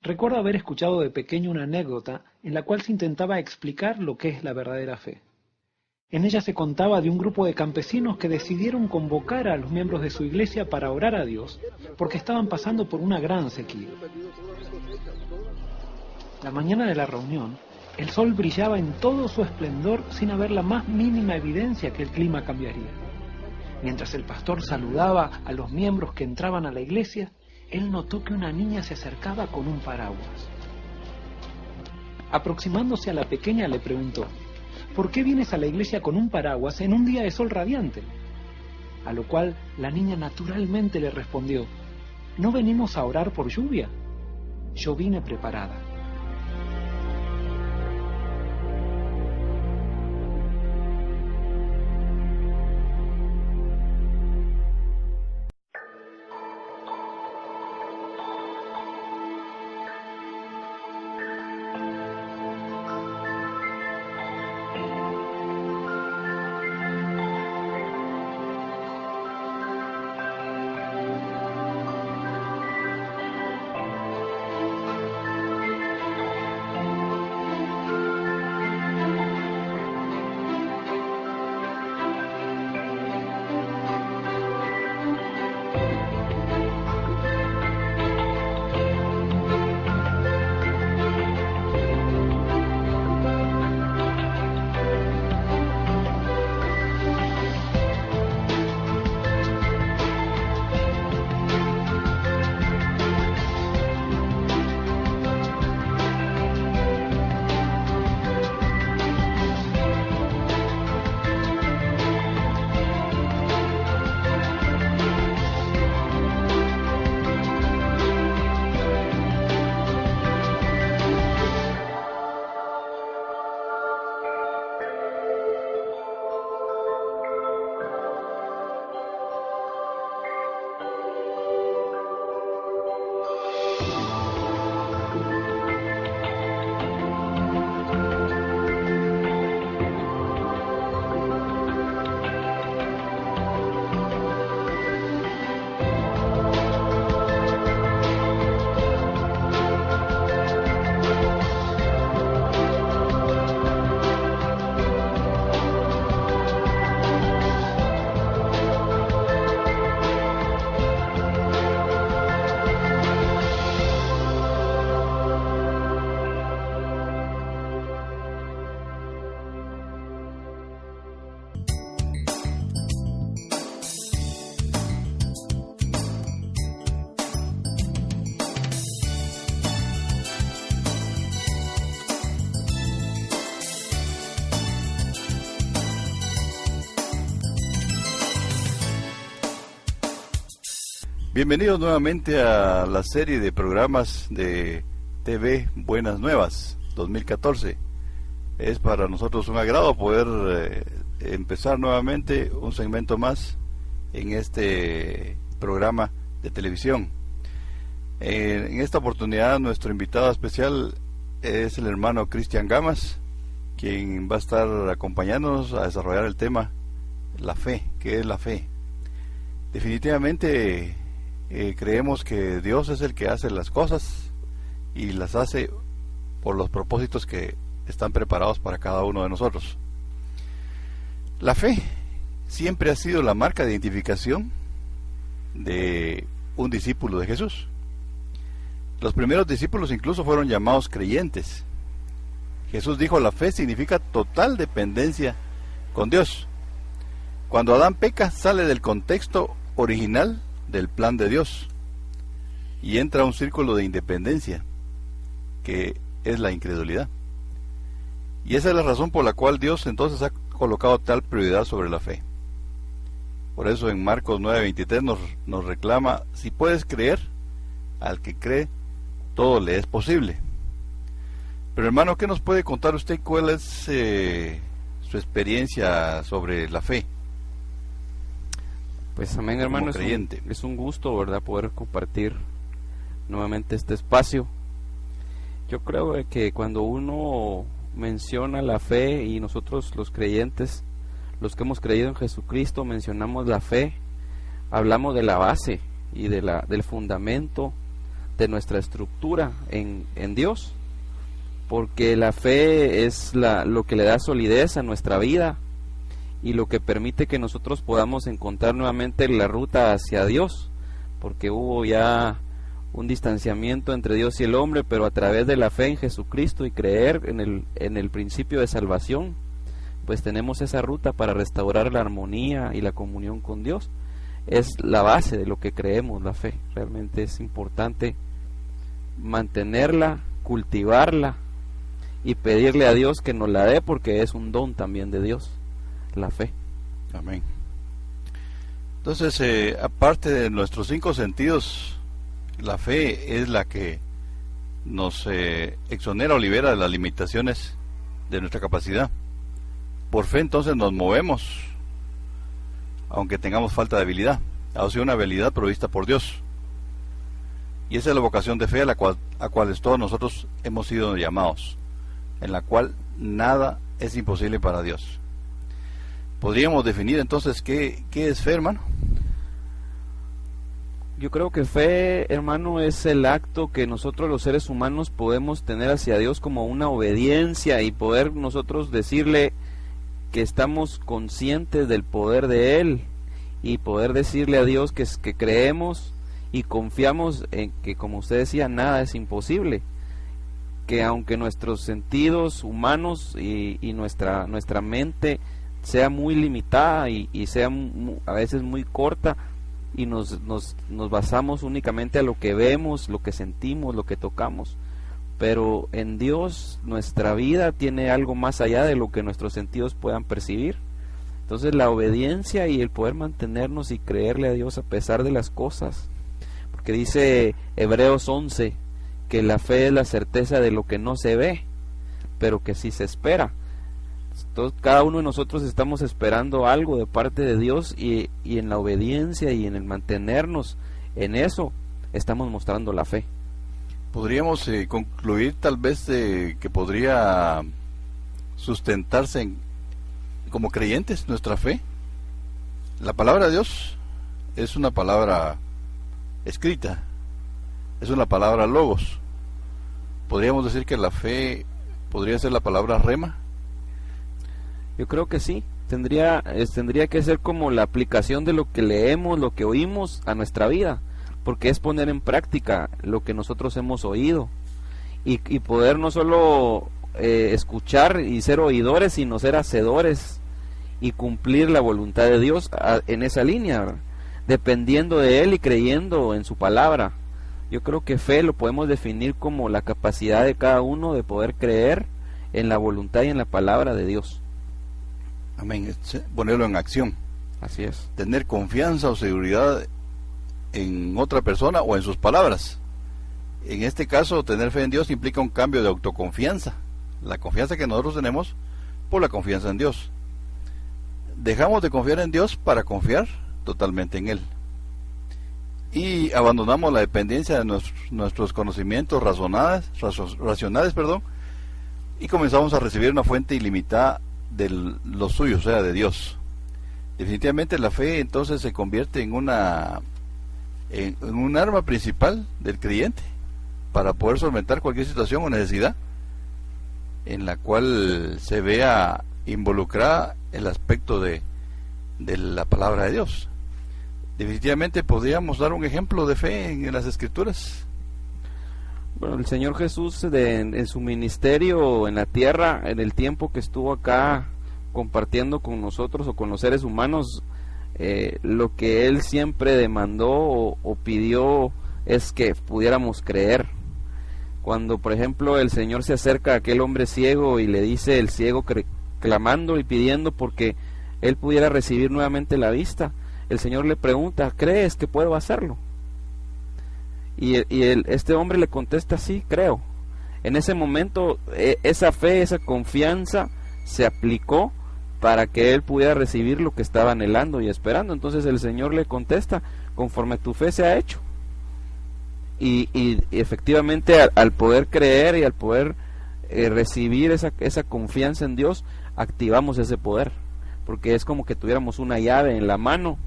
Recuerdo haber escuchado de pequeño una anécdota en la cual se intentaba explicar lo que es la verdadera fe. En ella se contaba de un grupo de campesinos que decidieron convocar a los miembros de su iglesia para orar a Dios, porque estaban pasando por una gran sequía. La mañana de la reunión, el sol brillaba en todo su esplendor sin haber la más mínima evidencia que el clima cambiaría. Mientras el pastor saludaba a los miembros que entraban a la iglesia, él notó que una niña se acercaba con un paraguas. Aproximándose a la pequeña le preguntó: ¿por qué vienes a la iglesia con un paraguas en un día de sol radiante? A lo cual la niña naturalmente le respondió: ¿no venimos a orar por lluvia? Yo vine preparada. Bienvenidos nuevamente a la serie de programas de TV Buenas Nuevas 2014. Es para nosotros un agrado poder empezar nuevamente un segmento más en este programa de televisión. En esta oportunidad nuestro invitado especial es el hermano Cristian Gamas, quien va a estar acompañándonos a desarrollar el tema la fe. ¿Qué es la fe? Definitivamente creemos que Dios es el que hace las cosas y las hace por los propósitos que están preparados para cada uno de nosotros. La fe siempre ha sido la marca de identificación de un discípulo de Jesús. Los primeros discípulos incluso fueron llamados creyentes. Jesús dijo: la fe significa total dependencia con Dios. Cuando Adán peca, sale del contexto original del plan de Dios y entra a un círculo de independencia, que es la incredulidad. Y esa es la razón por la cual Dios entonces ha colocado tal prioridad sobre la fe. Por eso en Marcos 9:23 nos reclama: si puedes creer, al que cree, todo le es posible. Pero hermano, ¿qué nos puede contar usted? ¿Cuál es su experiencia sobre la fe? Pues amén, hermano, es un gusto, ¿verdad?, poder compartir nuevamente este espacio. Yo creo que cuando uno menciona la fe, y nosotros los creyentes, los que hemos creído en Jesucristo, mencionamos la fe, hablamos de la base y del fundamento de nuestra estructura en Dios, porque la fe es lo que le da solidez a nuestra vida y lo que permite que nosotros podamos encontrar nuevamente la ruta hacia Dios, porque hubo ya un distanciamiento entre Dios y el hombre, pero a través de la fe en Jesucristo y creer en el principio de salvación, pues tenemos esa ruta para restaurar la armonía y la comunión con Dios. Es la base de lo que creemos, la fe. Realmente es importante mantenerla, cultivarla y pedirle a Dios que nos la dé, porque es un don también de Dios, la fe. Amén. Entonces, aparte de nuestros 5 sentidos, la fe es la que nos exonera o libera de las limitaciones de nuestra capacidad. Por fe entonces nos movemos, aunque tengamos falta de habilidad, o sea, una habilidad provista por Dios. Y esa es la vocación de fe a la cual todos nosotros hemos sido llamados, en la cual nada es imposible para Dios. ¿Podríamos definir entonces qué es fe, hermano? Yo creo que fe, hermano, es el acto que nosotros los seres humanos podemos tener hacia Dios como una obediencia, y poder nosotros decirle que estamos conscientes del poder de Él, y poder decirle a Dios que creemos y confiamos en que, como usted decía, nada es imposible, que aunque nuestros sentidos humanos y nuestra mente sea muy limitada y sea a veces muy corta, y nos basamos únicamente a lo que vemos, lo que sentimos, lo que tocamos, pero en Dios nuestra vida tiene algo más allá de lo que nuestros sentidos puedan percibir. Entonces la obediencia y el poder mantenernos y creerle a Dios a pesar de las cosas, porque dice Hebreos 11 que la fe es la certeza de lo que no se ve, pero que sí se espera. Entonces, cada uno de nosotros estamos esperando algo de parte de Dios, y en la obediencia y en el mantenernos en eso estamos mostrando la fe. Podríamos concluir tal vez que podría sustentarse como creyentes nuestra fe. La palabra de Dios es una palabra escrita, es una palabra logos. Podríamos decir que la fe podría ser la palabra rema. Yo creo que sí, tendría que ser como la aplicación de lo que leemos, lo que oímos a nuestra vida, porque es poner en práctica lo que nosotros hemos oído, y poder no solo escuchar y ser oidores, sino ser hacedores y cumplir la voluntad de Dios en esa línea, ¿verdad? Dependiendo de Él y creyendo en su palabra. Yo creo que fe lo podemos definir como la capacidad de cada uno de poder creer en la voluntad y en la palabra de Dios. Amén. Ponerlo en acción. Así es. Tener confianza o seguridad en otra persona o en sus palabras. En este caso, tener fe en Dios implica un cambio de autoconfianza. La confianza que nosotros tenemos por la confianza en Dios. Dejamos de confiar en Dios para confiar totalmente en Él. Y abandonamos la dependencia de nuestros conocimientos racionales, y comenzamos a recibir una fuente ilimitada de lo suyo, o sea, de Dios. Definitivamente la fe entonces se convierte en un arma principal del creyente para poder solventar cualquier situación o necesidad en la cual se vea involucrada el aspecto de la palabra de Dios. Definitivamente podríamos dar un ejemplo de fe en las Escrituras. Bueno, el Señor Jesús en su ministerio en la tierra, en el tiempo que estuvo acá compartiendo con nosotros o con los seres humanos, lo que Él siempre demandó o pidió es que pudiéramos creer. Cuando, por ejemplo, el Señor se acerca a aquel hombre ciego y le dice el ciego clamando y pidiendo porque él pudiera recibir nuevamente la vista, el Señor le pregunta, ¿crees que puedo hacerlo? Y este hombre le contesta, sí, creo. En ese momento esa fe, esa confianza se aplicó para que él pudiera recibir lo que estaba anhelando y esperando. Entonces el Señor le contesta, conforme tu fe se ha hecho. Y efectivamente al poder creer y al poder recibir esa confianza en Dios, activamos ese poder, porque es como que tuviéramos una llave en la mano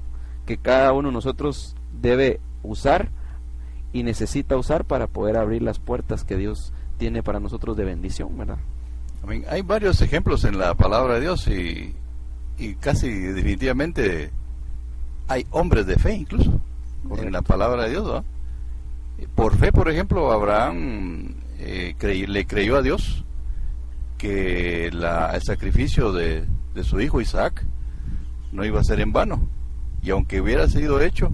que cada uno de nosotros debe usar y necesita usar para poder abrir las puertas que Dios tiene para nosotros de bendición, ¿verdad? Amén. Hay varios ejemplos en la palabra de Dios y casi definitivamente hay hombres de fe incluso. Correcto. En la palabra de Dios, ¿no? Por fe, por ejemplo, Abraham le creyó a Dios que el sacrificio de su hijo Isaac no iba a ser en vano, y aunque hubiera sido hecho,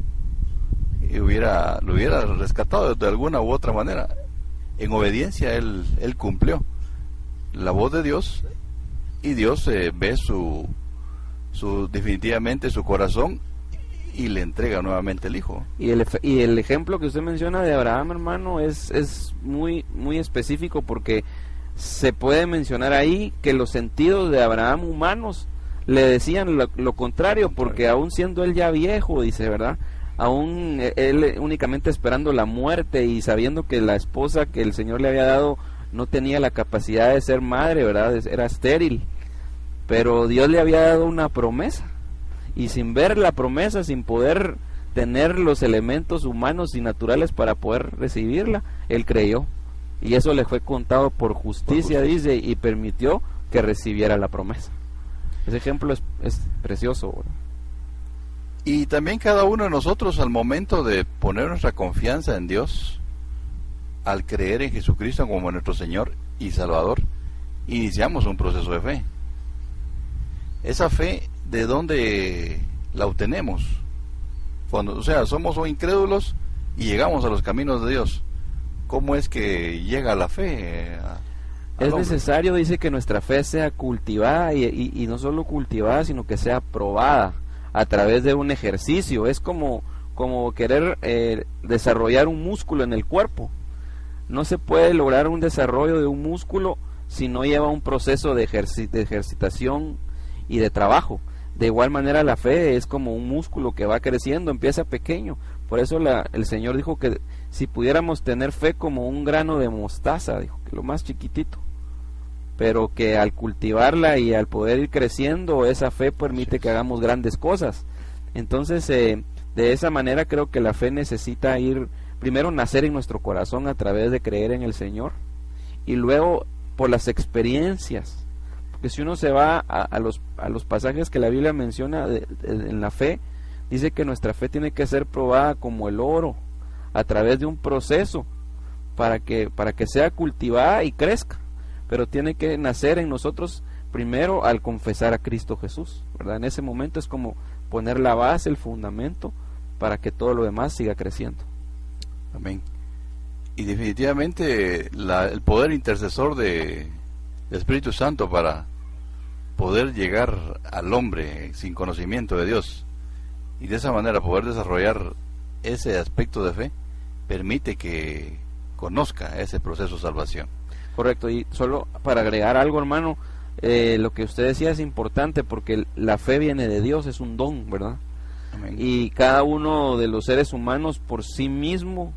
lo hubiera rescatado de alguna u otra manera. En obediencia él cumplió la voz de Dios, y Dios ve definitivamente su corazón y le entrega nuevamente el hijo. Y el ejemplo que usted menciona de Abraham, hermano, es muy, muy específico, porque se puede mencionar ahí que los sentidos de Abraham humanos le decían lo contrario, porque aún siendo él ya viejo, dice, ¿verdad?, aún él únicamente esperando la muerte y sabiendo que la esposa que el Señor le había dado no tenía la capacidad de ser madre, ¿verdad?, era estéril, pero Dios le había dado una promesa, y sin ver la promesa, sin poder tener los elementos humanos y naturales para poder recibirla, él creyó, y eso le fue contado por justicia, dice, y permitió que recibiera la promesa. Ese ejemplo es precioso, ¿verdad? Y también cada uno de nosotros, al momento de poner nuestra confianza en Dios, al creer en Jesucristo como nuestro Señor y Salvador, iniciamos un proceso de fe. Esa fe, ¿de dónde la obtenemos? Somos incrédulos y llegamos a los caminos de Dios. ¿Cómo es que llega la fe? Es necesario, dice, que nuestra fe sea cultivada, y no solo cultivada, sino que sea probada a través de un ejercicio. Es como querer desarrollar un músculo en el cuerpo. No se puede lograr un desarrollo de un músculo si no lleva un proceso de ejercitación y de trabajo. De igual manera, la fe es como un músculo que va creciendo, empieza pequeño. Por eso el Señor dijo que si pudiéramos tener fe como un grano de mostaza, dijo, que lo más chiquitito, pero que al cultivarla y al poder ir creciendo, esa fe permite que hagamos grandes cosas. Entonces, de esa manera creo que la fe necesita primero nacer en nuestro corazón a través de creer en el Señor, y luego por las experiencias. Porque si uno se va a los pasajes que la Biblia menciona en la fe, dice que nuestra fe tiene que ser probada como el oro, a través de un proceso, para que sea cultivada y crezca. Pero tiene que nacer en nosotros primero al confesar a Cristo Jesús, ¿verdad? En ese momento es como poner la base, el fundamento, para que todo lo demás siga creciendo. Amén. Y definitivamente el poder intercesor del Espíritu Santo para poder llegar al hombre sin conocimiento de Dios, y de esa manera poder desarrollar ese aspecto de fe, permite que conozca ese proceso de salvación. Correcto, y solo para agregar algo, hermano, lo que usted decía es importante, porque la fe viene de Dios, es un don, ¿verdad? Amén. Y cada uno de los seres humanos por sí mismo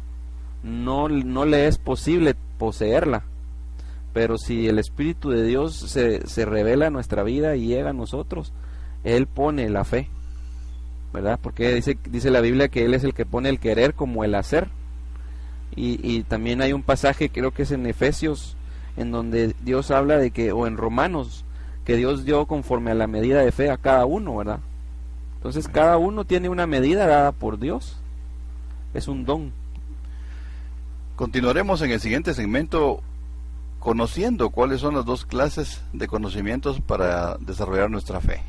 no le es posible poseerla, pero si el Espíritu de Dios se revela en nuestra vida y llega a nosotros, Él pone la fe, ¿verdad? Porque dice la Biblia que Él es el que pone el querer como el hacer. Y también hay un pasaje, creo que es en Efesios, en donde Dios habla de que, o en Romanos, que Dios dio conforme a la medida de fe a cada uno, ¿verdad? Entonces cada uno tiene una medida dada por Dios, es un don. Continuaremos en el siguiente segmento conociendo cuáles son las dos clases de conocimientos para desarrollar nuestra fe.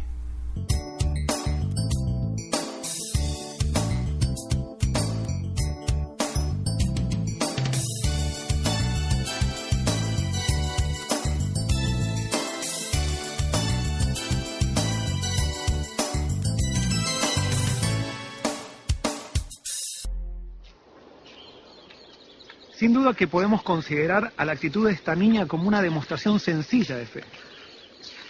Sin duda que podemos considerar a la actitud de esta niña como una demostración sencilla de fe.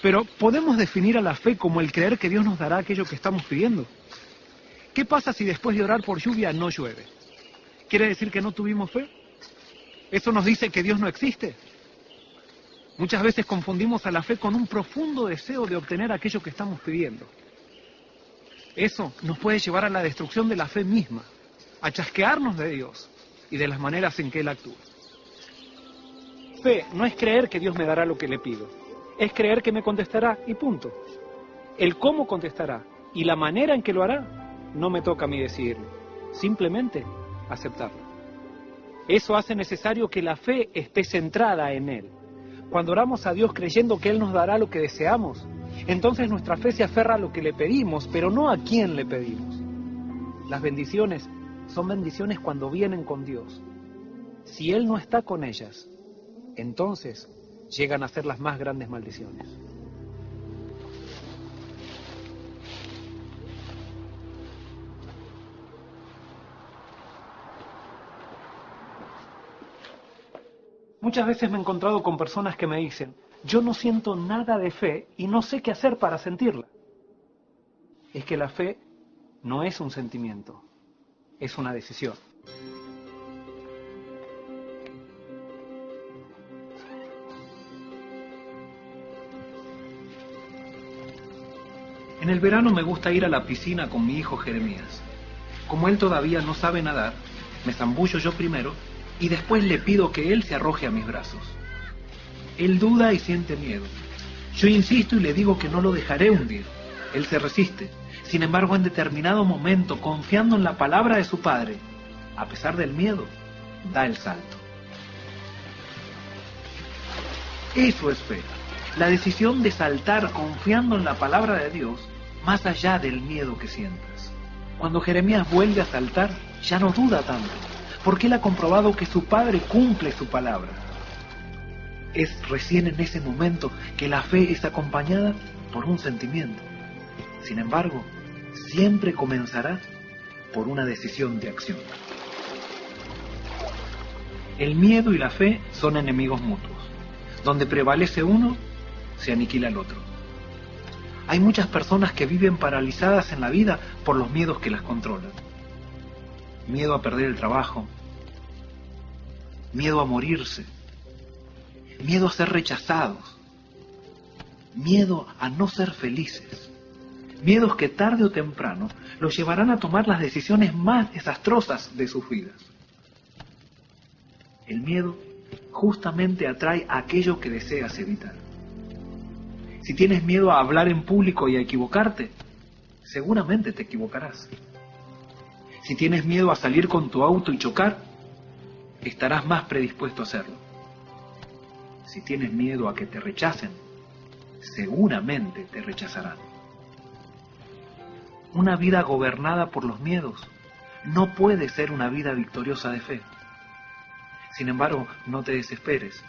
Pero ¿podemos definir a la fe como el creer que Dios nos dará aquello que estamos pidiendo? ¿Qué pasa si después de orar por lluvia no llueve? ¿Quiere decir que no tuvimos fe? ¿Eso nos dice que Dios no existe? Muchas veces confundimos a la fe con un profundo deseo de obtener aquello que estamos pidiendo. Eso nos puede llevar a la destrucción de la fe misma, a chasquearnos de Dios y de las maneras en que Él actúa. Fe no es creer que Dios me dará lo que le pido, es creer que me contestará y punto. El cómo contestará y la manera en que lo hará no me toca a mí decidirlo, simplemente aceptarlo. Eso hace necesario que la fe esté centrada en Él. Cuando oramos a Dios creyendo que Él nos dará lo que deseamos, entonces nuestra fe se aferra a lo que le pedimos, pero no a quién le pedimos. Las bendiciones son bendiciones cuando vienen con Dios. Si Él no está con ellas, entonces llegan a ser las más grandes maldiciones. Muchas veces me he encontrado con personas que me dicen, yo no siento nada de fe y no sé qué hacer para sentirla. Es que la fe no es un sentimiento, es una decisión. En el verano me gusta ir a la piscina con mi hijo Jeremías. Como él todavía no sabe nadar, me zambullo yo primero y después le pido que él se arroje a mis brazos. Él duda y siente miedo. Yo insisto y le digo que no lo dejaré hundir. Él se resiste. Sin embargo, en determinado momento, confiando en la palabra de su padre, a pesar del miedo, da el salto. Eso es fe. La decisión de saltar confiando en la palabra de Dios, más allá del miedo que sientas. Cuando Jeremías vuelve a saltar, ya no duda tanto, porque él ha comprobado que su padre cumple su palabra. Es recién en ese momento que la fe es acompañada por un sentimiento. Sin embargo, siempre comenzará por una decisión de acción. El miedo y la fe son enemigos mutuos. Donde prevalece uno, se aniquila el otro. Hay muchas personas que viven paralizadas en la vida por los miedos que las controlan. Miedo a perder el trabajo, miedo a morirse, miedo a ser rechazados, miedo a no ser felices, miedos que tarde o temprano los llevarán a tomar las decisiones más desastrosas de sus vidas. El miedo justamente atrae a aquello que deseas evitar. Si tienes miedo a hablar en público y a equivocarte, seguramente te equivocarás. Si tienes miedo a salir con tu auto y chocar, estarás más predispuesto a hacerlo. Si tienes miedo a que te rechacen, seguramente te rechazarán. Una vida gobernada por los miedos no puede ser una vida victoriosa de fe. Sin embargo, no te desesperes.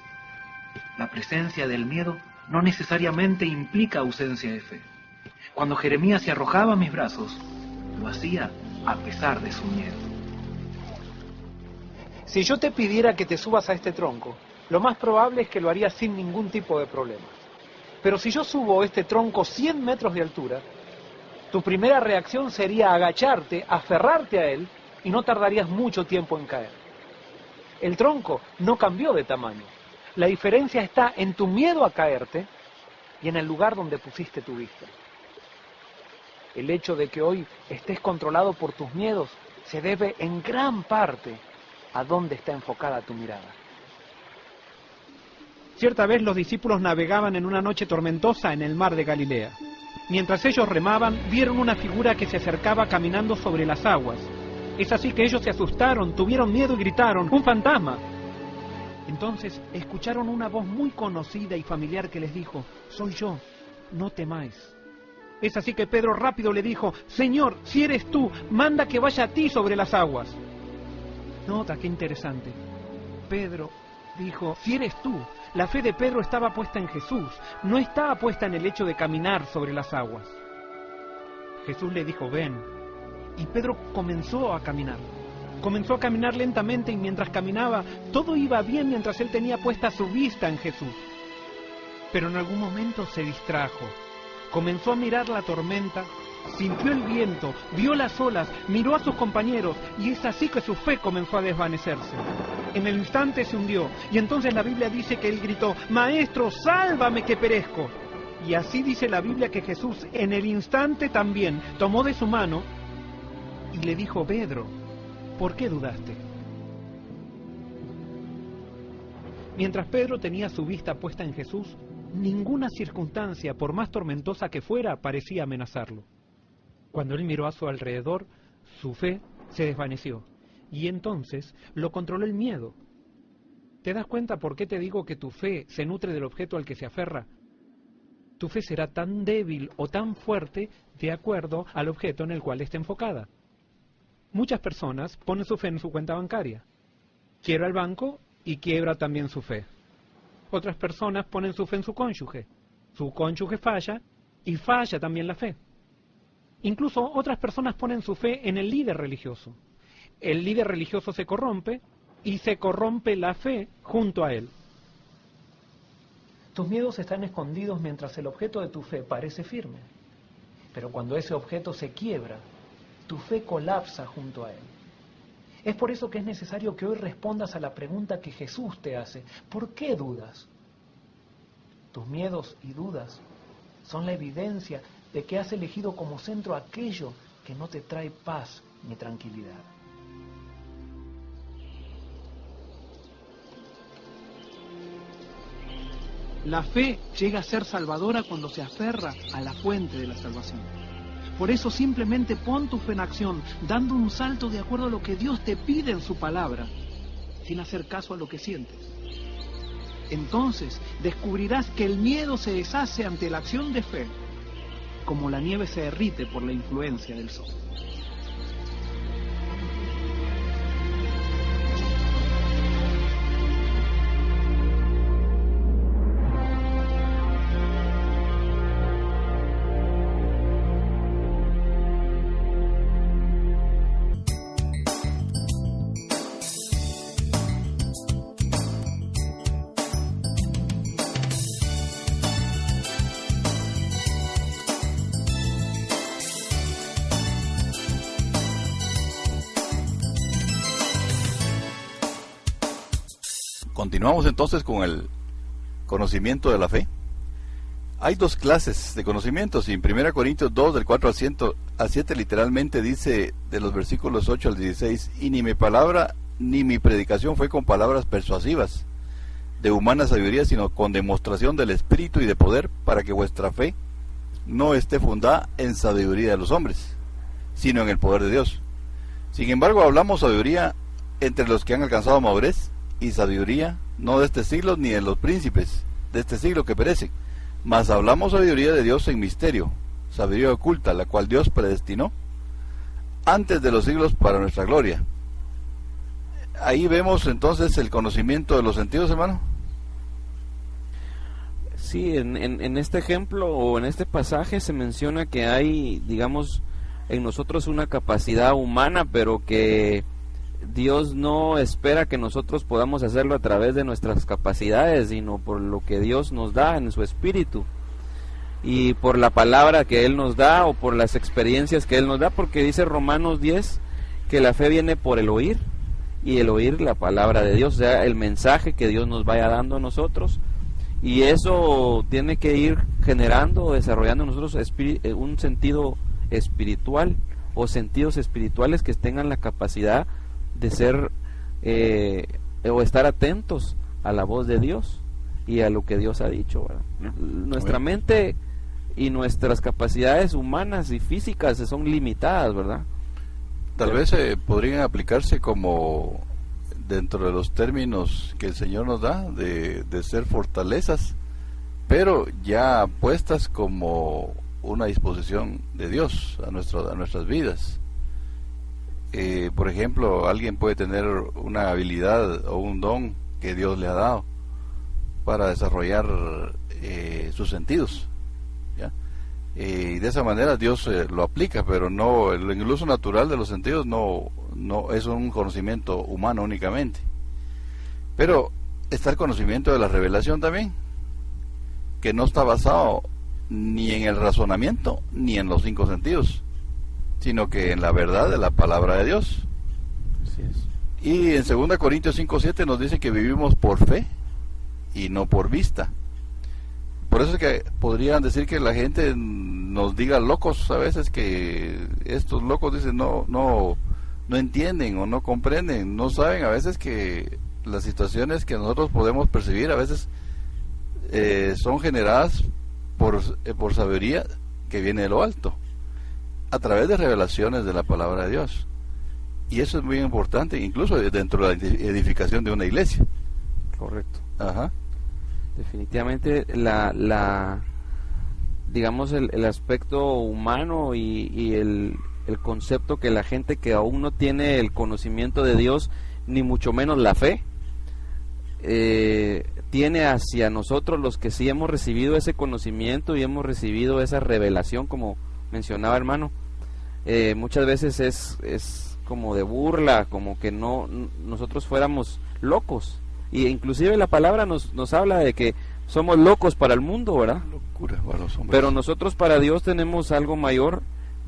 La presencia del miedo no necesariamente implica ausencia de fe. Cuando Jeremías se arrojaba a mis brazos, lo hacía a pesar de su miedo. Si yo te pidiera que te subas a este tronco, lo más probable es que lo harías sin ningún tipo de problema. Pero si yo subo este tronco 100 metros de altura, tu primera reacción sería agacharte, aferrarte a él, y no tardarías mucho tiempo en caer. El tronco no cambió de tamaño. La diferencia está en tu miedo a caerte y en el lugar donde pusiste tu vista. El hecho de que hoy estés controlado por tus miedos se debe en gran parte a dónde está enfocada tu mirada. Cierta vez los discípulos navegaban en una noche tormentosa en el mar de Galilea. Mientras ellos remaban, vieron una figura que se acercaba caminando sobre las aguas. Es así que ellos se asustaron, tuvieron miedo y gritaron, ¡un fantasma! Entonces escucharon una voz muy conocida y familiar que les dijo, soy yo, no temáis. Es así que Pedro rápido le dijo, Señor, si eres tú, manda que vaya a ti sobre las aguas. Nota, qué interesante. Pedro dijo, si eres tú. La fe de Pedro estaba puesta en Jesús, no estaba puesta en el hecho de caminar sobre las aguas. Jesús le dijo, ven. Y Pedro comenzó a caminar. Comenzó a caminar lentamente y mientras caminaba, todo iba bien mientras él tenía puesta su vista en Jesús. Pero en algún momento se distrajo. Comenzó a mirar la tormenta, sintió el viento, vio las olas, miró a sus compañeros y es así que su fe comenzó a desvanecerse. En el instante se hundió y entonces la Biblia dice que él gritó, Maestro, sálvame que perezco. Y así dice la Biblia que Jesús en el instante también tomó de su mano y le dijo, Pedro, ¿por qué dudaste? Mientras Pedro tenía su vista puesta en Jesús, ninguna circunstancia, por más tormentosa que fuera, parecía amenazarlo. Cuando él miró a su alrededor, su fe se desvaneció, y entonces lo controló el miedo. ¿Te das cuenta por qué te digo que tu fe se nutre del objeto al que se aferra? Tu fe será tan débil o tan fuerte de acuerdo al objeto en el cual esté enfocada. Muchas personas ponen su fe en su cuenta bancaria. Quiebra el banco y quiebra también su fe. Otras personas ponen su fe en su cónyuge. Su cónyuge falla y falla también la fe. Incluso otras personas ponen su fe en el líder religioso. El líder religioso se corrompe y se corrompe la fe junto a él. Tus miedos están escondidos mientras el objeto de tu fe parece firme. Pero cuando ese objeto se quiebra, tu fe colapsa junto a él. Es por eso que es necesario que hoy respondas a la pregunta que Jesús te hace. ¿Por qué dudas? Tus miedos y dudas son la evidencia de que has elegido como centro aquello que no te trae paz ni tranquilidad. La fe llega a ser salvadora cuando se aferra a la fuente de la salvación. Por eso simplemente pon tu fe en acción, dando un salto de acuerdo a lo que Dios te pide en su palabra, sin hacer caso a lo que sientes. Entonces descubrirás que el miedo se deshace ante la acción de fe, como la nieve se derrite por la influencia del sol. Continuamos entonces con el conocimiento de la fe. Hay dos clases de conocimientos, y en 1 Corintios 2, del 4 al 7, literalmente dice, de los versículos 8 al 16, y ni mi palabra ni mi predicación fue con palabras persuasivas de humana sabiduría, sino con demostración del Espíritu y de poder, para que vuestra fe no esté fundada en sabiduría de los hombres, sino en el poder de Dios. Sin embargo, hablamos sabiduría entre los que han alcanzado madurez, y sabiduría no de este siglo ni de los príncipes de este siglo que perecen, mas hablamos sabiduría de Dios en misterio, sabiduría oculta, la cual Dios predestinó antes de los siglos para nuestra gloria. Ahí vemos entonces el conocimiento de los sentidos, hermano. Sí, en este ejemplo o en este pasaje se menciona que hay, digamos, en nosotros una capacidad humana, pero que Dios no espera que nosotros podamos hacerlo a través de nuestras capacidades, sino por lo que Dios nos da en su espíritu y por la palabra que Él nos da o por las experiencias que Él nos da, porque dice Romanos 10 que la fe viene por el oír, y el oír la palabra de Dios, o sea, el mensaje que Dios nos vaya dando a nosotros, y eso tiene que ir generando o desarrollando en nosotros un sentido espiritual o sentidos espirituales que tengan la capacidad de ser o estar atentos a la voz de Dios y a lo que Dios ha dicho, ¿verdad? Nuestra mente y nuestras capacidades humanas y físicas son limitadas, ¿verdad? Tal vez podrían aplicarse como dentro de los términos que el Señor nos da de ser fortalezas, pero ya puestas como una disposición de Dios a nuestras vidas. Por ejemplo, alguien puede tener una habilidad o un don que Dios le ha dado para desarrollar sus sentidos, ¿ya? Y de esa manera Dios lo aplica, pero no, el uso natural de los sentidos no es un conocimiento humano únicamente. Pero está el conocimiento de la revelación también, que no está basado ni en el razonamiento ni en los 5 sentidos, sino que en la verdad de la palabra de Dios. Así es. Y en 2 Corintios 5:7 nos dice que vivimos por fe y no por vista. Por eso es que podrían decir que la gente nos diga locos a veces, que estos locos dicen no entienden o no comprenden, no saben a veces que las situaciones que nosotros podemos percibir a veces son generadas por sabiduría que viene de lo alto, a través de revelaciones de la palabra de Dios. Y eso es muy importante, incluso dentro de la edificación de una iglesia. Correcto. Ajá. Definitivamente digamos el aspecto humano y el concepto que la gente que aún no tiene el conocimiento de Dios, ni mucho menos la fe, tiene hacia nosotros los que sí hemos recibido ese conocimiento y hemos recibido esa revelación, como mencionaba hermano. Muchas veces es como de burla, como que nosotros fuéramos locos, y inclusive la palabra nos habla de que somos locos para el mundo, ¿verdad? Locura para los hombres. Pero nosotros para Dios tenemos algo mayor,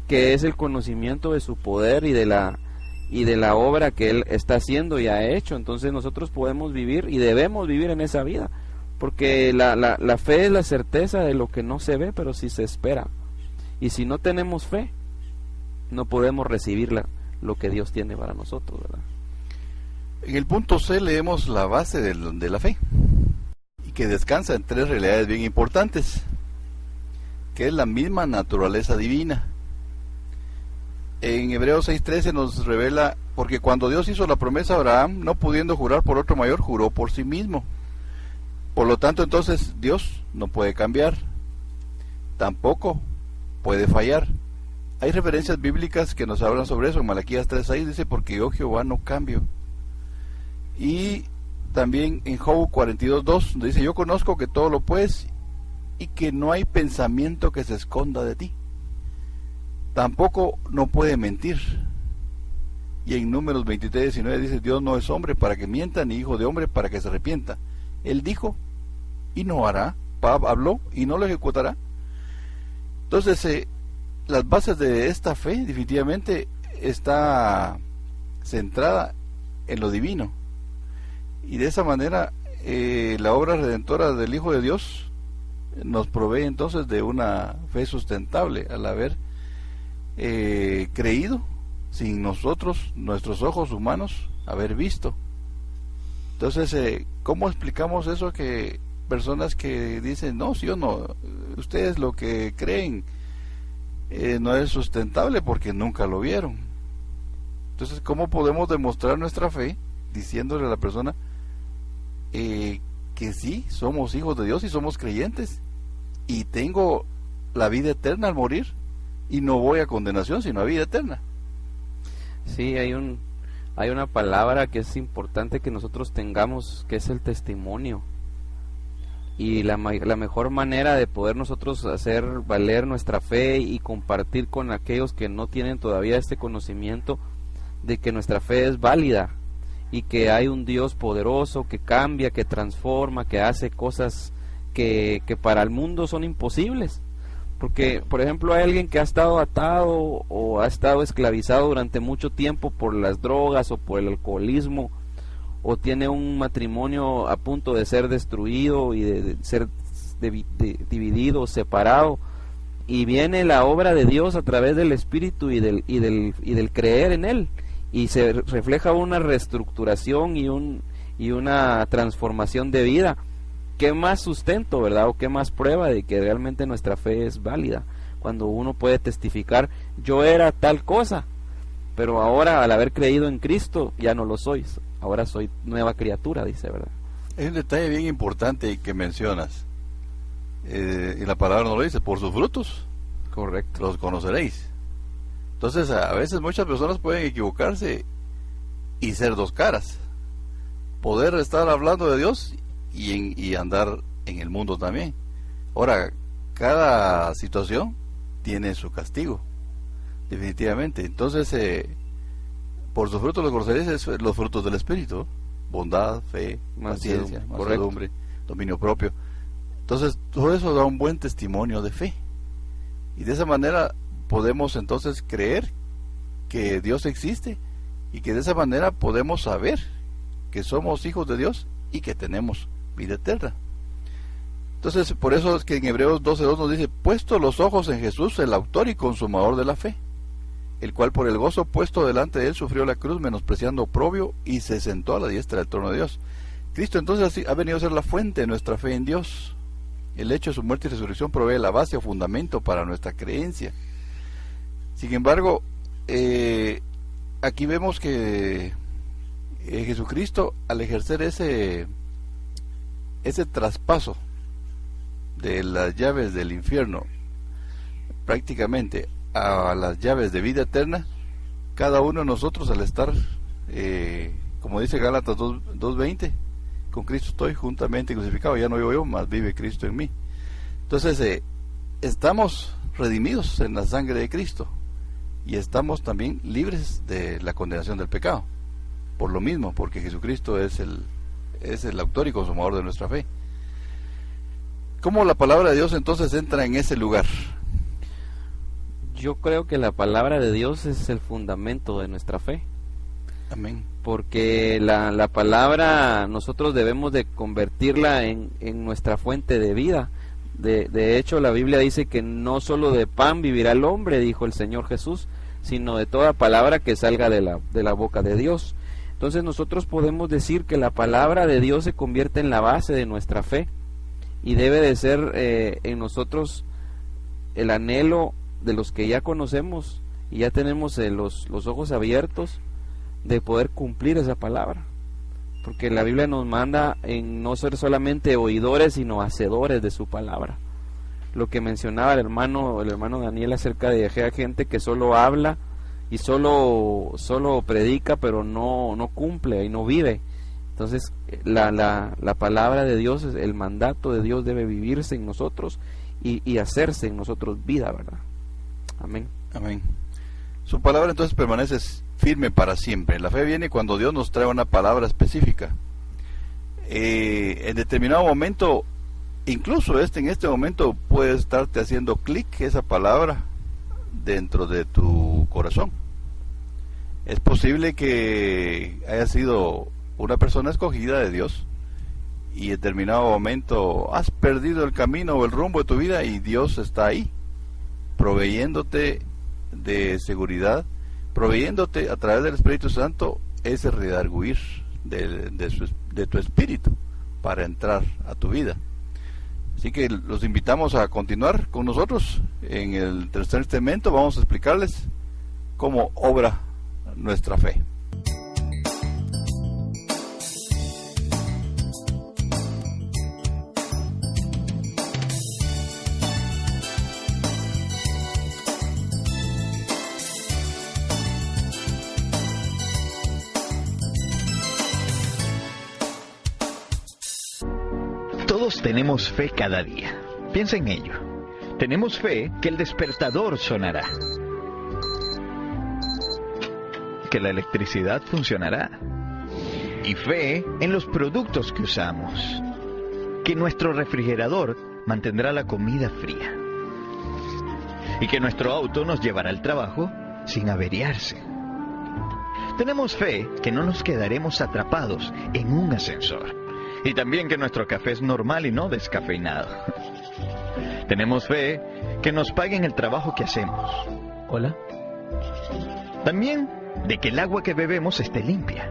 que es el conocimiento de su poder y de la obra que Él está haciendo y ha hecho. Entonces nosotros podemos vivir y debemos vivir en esa vida, porque la fe es la certeza de lo que no se ve, pero sí se espera. Y si no tenemos fe, no podemos recibir lo que Dios tiene para nosotros, ¿verdad? En el punto C leemos la base de la fe, y que descansa en 3 realidades bien importantes, que es la misma naturaleza divina. En Hebreos 6:13 nos revela: porque cuando Dios hizo la promesa a Abraham, no pudiendo jurar por otro mayor, juró por sí mismo. Por lo tanto, entonces, Dios no puede cambiar, tampoco puede fallar. Hay referencias bíblicas que nos hablan sobre eso. En Malaquías 3:6 dice: porque yo Jehová no cambio. Y también en Job 42:2 dice: yo conozco que todo lo puedes y que no hay pensamiento que se esconda de ti. Tampoco no puede mentir. Y en Números 23:19 dice: Dios no es hombre para que mienta, ni hijo de hombre para que se arrepienta. Él dijo y no hará, habló y no lo ejecutará. Entonces, las bases de esta fe definitivamente está centrada en lo divino, y de esa manera la obra redentora del Hijo de Dios nos provee entonces de una fe sustentable, al haber creído sin nosotros, nuestros ojos humanos, haber visto. Entonces, ¿cómo explicamos eso? Que personas que dicen: no, sí o no, ustedes lo que creen no es sustentable porque nunca lo vieron. Entonces, ¿cómo podemos demostrar nuestra fe diciéndole a la persona que sí, somos hijos de Dios y somos creyentes, y tengo la vida eterna al morir, y no voy a condenación sino a vida eterna? Sí, hay una palabra que es importante que nosotros tengamos, que es el testimonio. Y la mejor manera de poder nosotros hacer valer nuestra fe y compartir con aquellos que no tienen todavía este conocimiento de que nuestra fe es válida y que hay un Dios poderoso que cambia, que transforma, que hace cosas que para el mundo son imposibles. Porque, por ejemplo, hay alguien que ha estado atado o ha estado esclavizado durante mucho tiempo por las drogas o por el alcoholismo, o tiene un matrimonio a punto de ser destruido y de ser dividido, separado, y viene la obra de Dios a través del Espíritu y del creer en Él, y se refleja una reestructuración y una transformación de vida. ¿Qué más sustento, verdad? O qué más prueba de que realmente nuestra fe es válida, cuando uno puede testificar: yo era tal cosa, pero ahora, al haber creído en Cristo, ya no lo soy, ahora soy nueva criatura, dice, ¿verdad? Hay un detalle bien importante que mencionas, y la palabra nos lo dice: por sus frutos, correcto, los conoceréis. Entonces, a veces muchas personas pueden equivocarse y ser dos caras, poder estar hablando de Dios y andar en el mundo también. Ahora, cada situación tiene su castigo, definitivamente. Entonces, por sus frutos los conoceréis, es los frutos del Espíritu: bondad, fe, paciencia, mansedumbre, dominio propio. Entonces, todo eso da un buen testimonio de fe, y de esa manera podemos entonces creer que Dios existe, y que de esa manera podemos saber que somos hijos de Dios y que tenemos vida eterna. Entonces, por eso es que en Hebreos 12:2 nos dice: puesto los ojos en Jesús, el autor y consumador de la fe. el cual por el gozo puesto delante de él sufrió la cruz, menospreciando oprobio, y se sentó a la diestra del trono de Dios. Cristo entonces ha venido a ser la fuente de nuestra fe en Dios. El hecho de su muerte y resurrección provee la base o fundamento para nuestra creencia. Sin embargo, aquí vemos que Jesucristo, al ejercer ese traspaso de las llaves del infierno prácticamente a las llaves de vida eterna, cada uno de nosotros, al estar, como dice Gálatas 2:20, con Cristo estoy juntamente crucificado, ya no vivo yo, mas vive Cristo en mí. Entonces estamos redimidos en la sangre de Cristo y estamos también libres de la condenación del pecado, por lo mismo, porque Jesucristo es el autor y consumador de nuestra fe. ¿Cómo la palabra de Dios entonces entra en ese lugar? Yo creo que la palabra de Dios es el fundamento de nuestra fe. Amén. Porque la palabra nosotros debemos de convertirla en nuestra fuente de vida. De hecho, la Biblia dice que no solo de pan vivirá el hombre, dijo el Señor Jesús, sino de toda palabra que salga de la boca de Dios. Entonces nosotros podemos decir que la palabra de Dios se convierte en la base de nuestra fe y debe de ser en nosotros el anhelo de los que ya conocemos y ya tenemos los ojos abiertos de poder cumplir esa palabra, porque la Biblia nos manda en no ser solamente oidores sino hacedores de su palabra. Lo que mencionaba el hermano Daniel acerca de aquella gente que solo habla y solo predica pero no cumple y no vive. Entonces la palabra de Dios, el mandato de Dios debe vivirse en nosotros y hacerse en nosotros vida, ¿verdad? Amén. Amén. Su palabra entonces permanece firme para siempre. La fe viene cuando Dios nos trae una palabra específica. En determinado momento, incluso en este momento, puede estarte haciendo clic esa palabra dentro de tu corazón. Es posible que haya sido una persona escogida de Dios y en determinado momento has perdido el camino o el rumbo de tu vida y Dios está ahí, proveyéndote de seguridad, proveyéndote a través del Espíritu Santo ese redarguir de tu espíritu para entrar a tu vida. Así que los invitamos a continuar con nosotros. En el tercer segmento vamos a explicarles cómo obra nuestra fe. Todos tenemos fe cada día. Piensa en ello. Tenemos fe que el despertador sonará, que la electricidad funcionará, y fe en los productos que usamos, que nuestro refrigerador mantendrá la comida fría, y que nuestro auto nos llevará al trabajo sin averiarse. Tenemos fe que no nos quedaremos atrapados en un ascensor, y también que nuestro café es normal y no descafeinado. Tenemos fe que nos paguen el trabajo que hacemos. Hola. También de que el agua que bebemos esté limpia.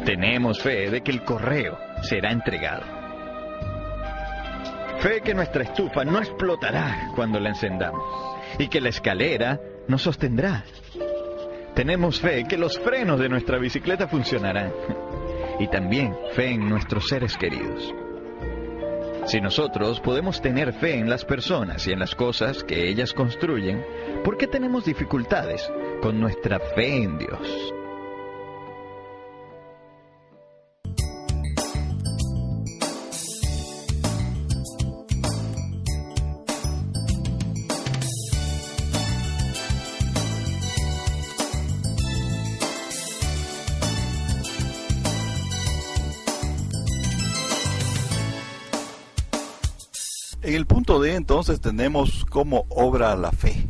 Tenemos fe de que el correo será entregado. Fe que nuestra estufa no explotará cuando la encendamos y que la escalera nos sostendrá. Tenemos fe que los frenos de nuestra bicicleta funcionarán. Y también fe en nuestros seres queridos. Si nosotros podemos tener fe en las personas y en las cosas que ellas construyen, ¿por qué tenemos dificultades con nuestra fe en Dios? En el punto D entonces tenemos cómo obra la fe.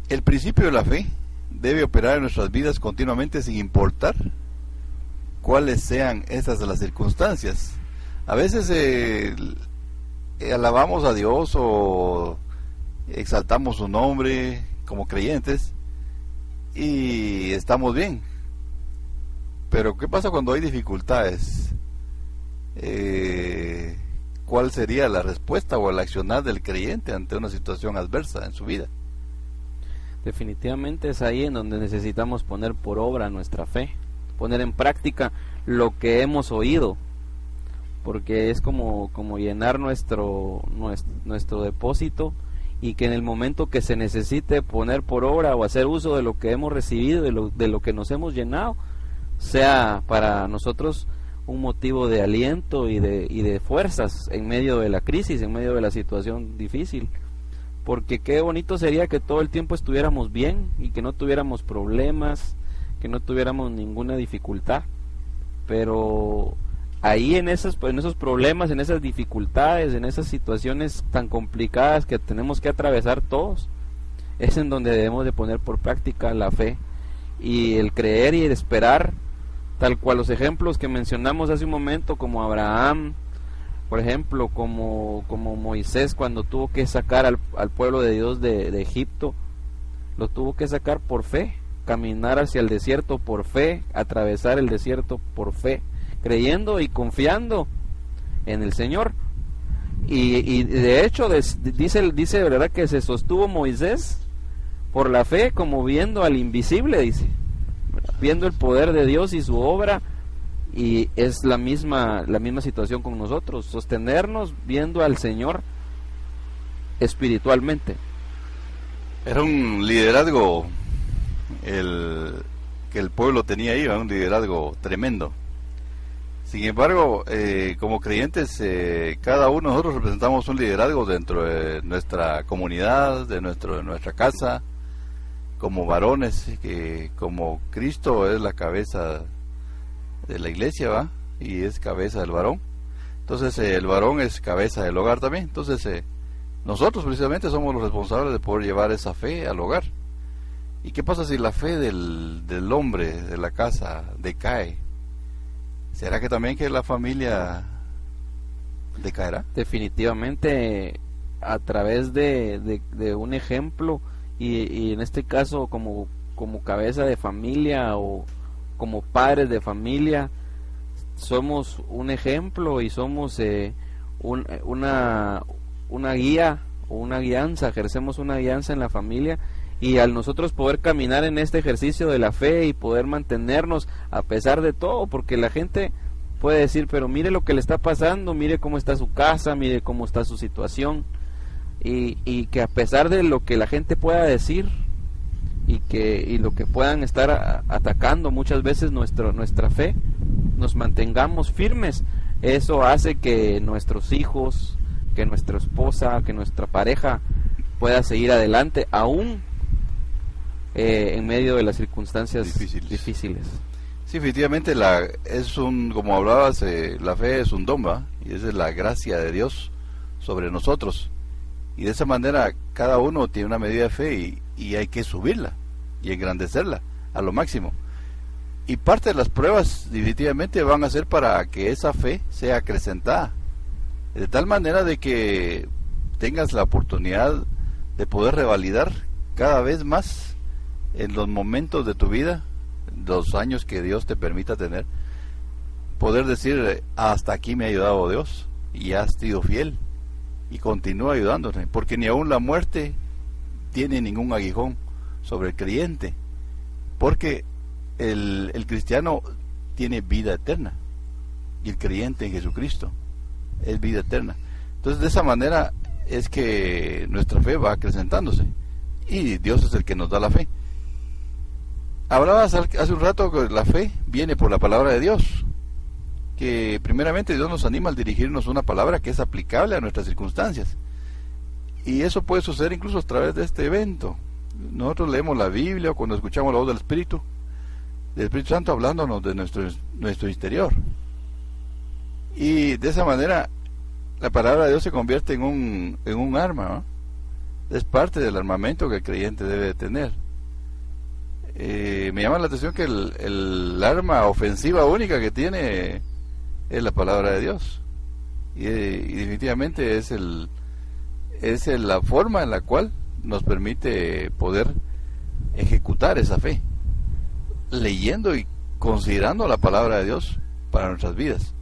El principio de la fe debe operar en nuestras vidas continuamente sin importar cuáles sean esas las circunstancias. A veces alabamos a Dios o exaltamos su nombre, como creyentes y estamos bien. Pero ¿qué pasa cuando hay dificultades? ¿Cuál sería la respuesta o el accionar del creyente ante una situación adversa en su vida? Definitivamente es ahí en donde necesitamos poner por obra nuestra fe, poner en práctica lo que hemos oído, porque es como llenar nuestro depósito, y que en el momento que se necesite poner por obra o hacer uso de lo que hemos recibido, de lo que nos hemos llenado, sea para nosotros un motivo de aliento y de fuerzas en medio de la crisis, en medio de la situación difícil. Porque qué bonito sería que todo el tiempo estuviéramos bien y que no tuviéramos problemas, que no tuviéramos ninguna dificultad. Pero ahí en esos problemas, en esas dificultades, en esas situaciones tan complicadas que tenemos que atravesar todos, es en donde debemos de poner por práctica la fe y el creer y el esperar, tal cual los ejemplos que mencionamos hace un momento, como Abraham, por ejemplo, como Moisés, cuando tuvo que sacar al pueblo de Dios de Egipto, lo tuvo que sacar por fe, caminar hacia el desierto por fe, atravesar el desierto por fe, creyendo y confiando en el Señor. Y de hecho dice verdad que se sostuvo Moisés por la fe, como viendo al invisible, dice, viendo el poder de Dios y su obra. Y es la misma situación con nosotros, sostenernos viendo al Señor espiritualmente. Era un liderazgo que el pueblo tenía ahí, un liderazgo tremendo. Sin embargo, como creyentes, cada uno de nosotros representamos un liderazgo dentro de nuestra comunidad, de nuestra casa, como varones, que como Cristo es la cabeza de la iglesia, ¿va? Y es cabeza del varón. Entonces el varón es cabeza del hogar también. Entonces nosotros precisamente somos los responsables de poder llevar esa fe al hogar. ¿Y qué pasa si la fe del hombre de la casa decae? ¿Será que también que la familia decaerá? Definitivamente, a través de un ejemplo, y en este caso como cabeza de familia o como padres de familia, somos un ejemplo y somos una guía o una guianza, ejercemos una guianza en la familia. Y al nosotros poder caminar en este ejercicio de la fe y poder mantenernos a pesar de todo, porque la gente puede decir, pero mire lo que le está pasando, mire cómo está su casa, mire cómo está su situación, y que a pesar de lo que la gente pueda decir y lo que puedan estar atacando muchas veces nuestra fe, nos mantengamos firmes. Eso hace que nuestros hijos, que nuestra esposa, que nuestra pareja pueda seguir adelante aún en medio de las circunstancias difíciles. Sí, efectivamente, como hablabas, la fe es un don, ¿va? Y esa es la gracia de Dios sobre nosotros. Y de esa manera cada uno tiene una medida de fe y hay que subirla y engrandecerla a lo máximo. Y parte de las pruebas definitivamente van a ser para que esa fe sea acrecentada, de tal manera de que tengas la oportunidad de poder revalidar cada vez más en los momentos de tu vida, los años que Dios te permita tener, poder decir, hasta aquí me ha ayudado Dios y has sido fiel y continúa ayudándome, porque ni aún la muerte tiene ningún aguijón sobre el creyente, porque el cristiano tiene vida eterna y el creyente en Jesucristo es vida eterna. Entonces de esa manera es que nuestra fe va acrecentándose y Dios es el que nos da la fe. Hablabas hace un rato que la fe viene por la palabra de Dios, que primeramente Dios nos anima al dirigirnos una palabra que es aplicable a nuestras circunstancias, y eso puede suceder incluso a través de este evento. Nosotros leemos la Biblia o cuando escuchamos la voz del Espíritu Santo hablándonos de nuestro interior, y de esa manera la palabra de Dios se convierte en un arma, ¿no? Es parte del armamento que el creyente debe de tener. Me llama la atención que el arma ofensiva única que tiene es la palabra de Dios, y definitivamente es la forma en la cual nos permite poder ejecutar esa fe, leyendo y considerando la palabra de Dios para nuestras vidas.